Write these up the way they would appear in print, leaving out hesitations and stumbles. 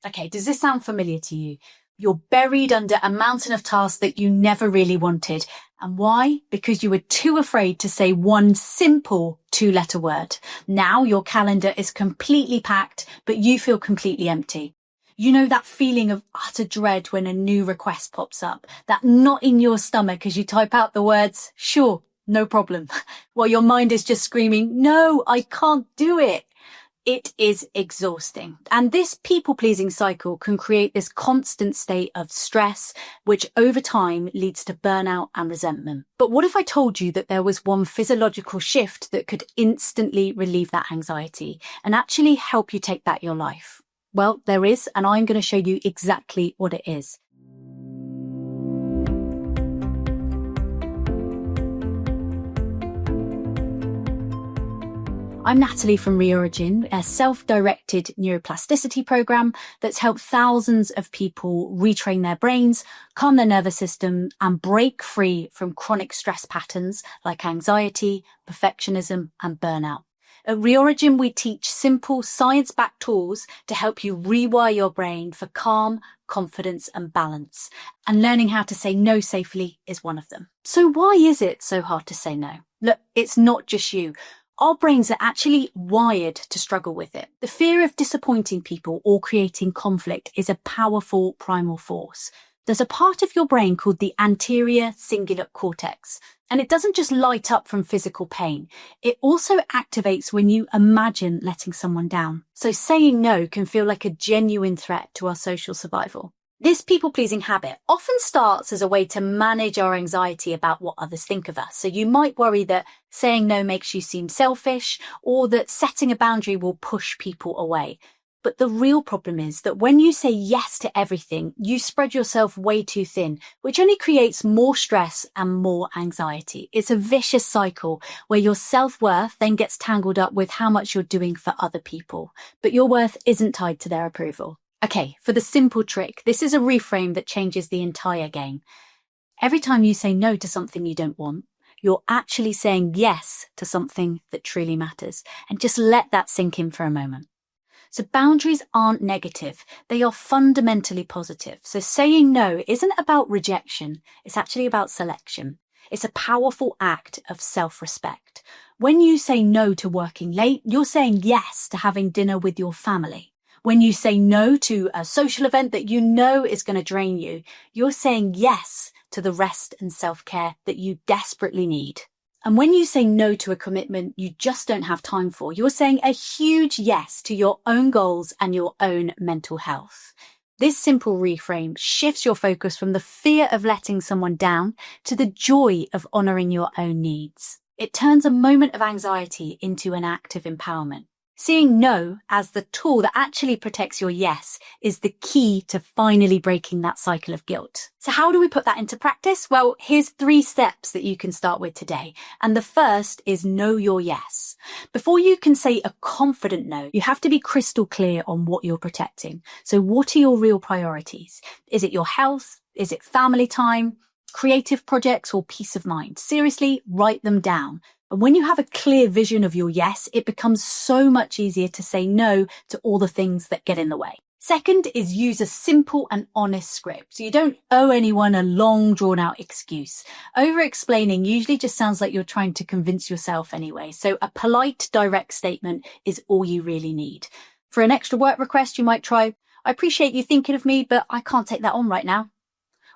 Okay, does this sound familiar to you? You're buried under a mountain of tasks that you never really wanted. And why? Because you were too afraid to say one simple 2-letter word. Now your calendar is completely packed, but you feel completely empty. You know that feeling of utter dread when a new request pops up, that knot in your stomach as you type out the words, sure, no problem, while your mind is just screaming, no, I can't do it. It is exhausting. And this people-pleasing cycle can create this constant state of stress, which over time leads to burnout and resentment. But what if I told you that there was one physiological shift that could instantly relieve that anxiety and actually help you take back your life? Well, there is, and I'm going to show you exactly what it is. I'm Natalie from Retraining, a self-directed neuroplasticity program that's helped thousands of people retrain their brains, calm their nervous system, and break free from chronic stress patterns like anxiety, perfectionism, and burnout. At Reorigin, we teach simple science-backed tools to help you rewire your brain for calm, confidence, and balance. And learning how to say no safely is one of them. So why is it so hard to say no? Look, it's not just you. Our brains are actually wired to struggle with it. The fear of disappointing people or creating conflict is a powerful primal force. There's a part of your brain called the anterior cingulate cortex, and it doesn't just light up from physical pain. It also activates when you imagine letting someone down. So saying no can feel like a genuine threat to our social survival. This people-pleasing habit often starts as a way to manage our anxiety about what others think of us. So you might worry that saying no makes you seem selfish, or that setting a boundary will push people away. But the real problem is that when you say yes to everything, you spread yourself way too thin, which only creates more stress and more anxiety. It's a vicious cycle where your self-worth then gets tangled up with how much you're doing for other people. But your worth isn't tied to their approval. Okay, for the simple trick, this is a reframe that changes the entire game. Every time you say no to something you don't want, you're actually saying yes to something that truly matters. And just let that sink in for a moment. So boundaries aren't negative. They are fundamentally positive. So saying no isn't about rejection. It's actually about selection. It's a powerful act of self-respect. When you say no to working late, you're saying yes to having dinner with your family. When you say no to a social event that you know is going to drain you, you're saying yes to the rest and self-care that you desperately need. And when you say no to a commitment you just don't have time for, you're saying a huge yes to your own goals and your own mental health. This simple reframe shifts your focus from the fear of letting someone down to the joy of honoring your own needs. It turns a moment of anxiety into an act of empowerment. Seeing no as the tool that actually protects your yes is the key to finally breaking that cycle of guilt. So how do we put that into practice? Well, here's 3 steps that you can start with today. And the first is know your yes. Before you can say a confident no, you have to be crystal clear on what you're protecting. So what are your real priorities? Is it your health? Is it family time? Creative projects or peace of mind? Seriously, write them down. And when you have a clear vision of your yes, it becomes so much easier to say no to all the things that get in the way. Second is use a simple and honest script. So you don't owe anyone a long drawn out excuse. Over-explaining usually just sounds like you're trying to convince yourself anyway. So a polite, direct statement is all you really need. For an extra work request, you might try, I appreciate you thinking of me, but I can't take that on right now.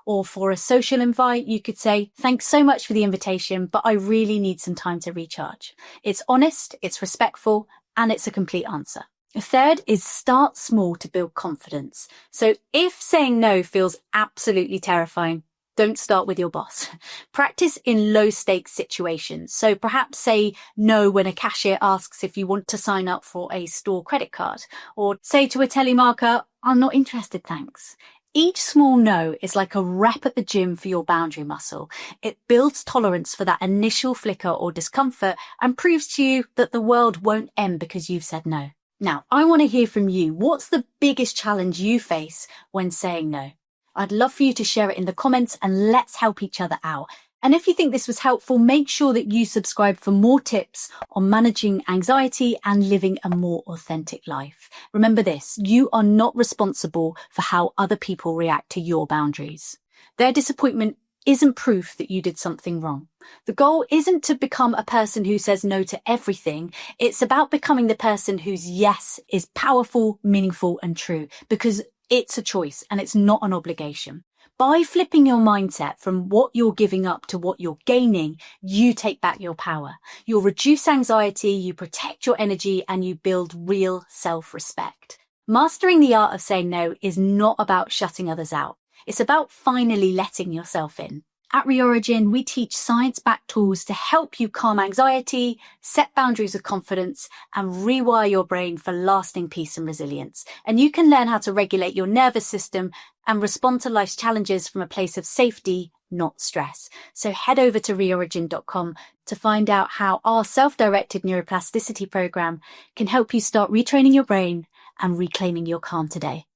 Or for a social invite, you could say, thanks so much for the invitation, but I really need some time to recharge. It's honest, it's respectful, and it's a complete answer. A third is start small to build confidence. So if saying no feels absolutely terrifying, don't start with your boss. Practice in low stakes situations. So perhaps say no when a cashier asks if you want to sign up for a store credit card, or say to a telemarketer, I'm not interested, thanks. Each small no is like a rep at the gym for your boundary muscle. It builds tolerance for that initial flicker or discomfort and proves to you that the world won't end because you've said no. Now, I want to hear from you. What's the biggest challenge you face when saying no? I'd love for you to share it in the comments and let's help each other out. And if you think this was helpful, make sure that you subscribe for more tips on managing anxiety and living a more authentic life. Remember this, you are not responsible for how other people react to your boundaries. Their disappointment isn't proof that you did something wrong. The goal isn't to become a person who says no to everything. It's about becoming the person whose yes is powerful, meaningful, and true, because it's a choice and it's not an obligation. By flipping your mindset from what you're giving up to what you're gaining, you take back your power. You'll reduce anxiety, you protect your energy, and you build real self-respect. Mastering the art of saying no is not about shutting others out. It's about finally letting yourself in. At Reorigin, we teach science-backed tools to help you calm anxiety, set boundaries with confidence, and rewire your brain for lasting peace and resilience. And you can learn how to regulate your nervous system and respond to life's challenges from a place of safety, not stress. So head over to reorigin.com to find out how our self-directed neuroplasticity program can help you start retraining your brain and reclaiming your calm today.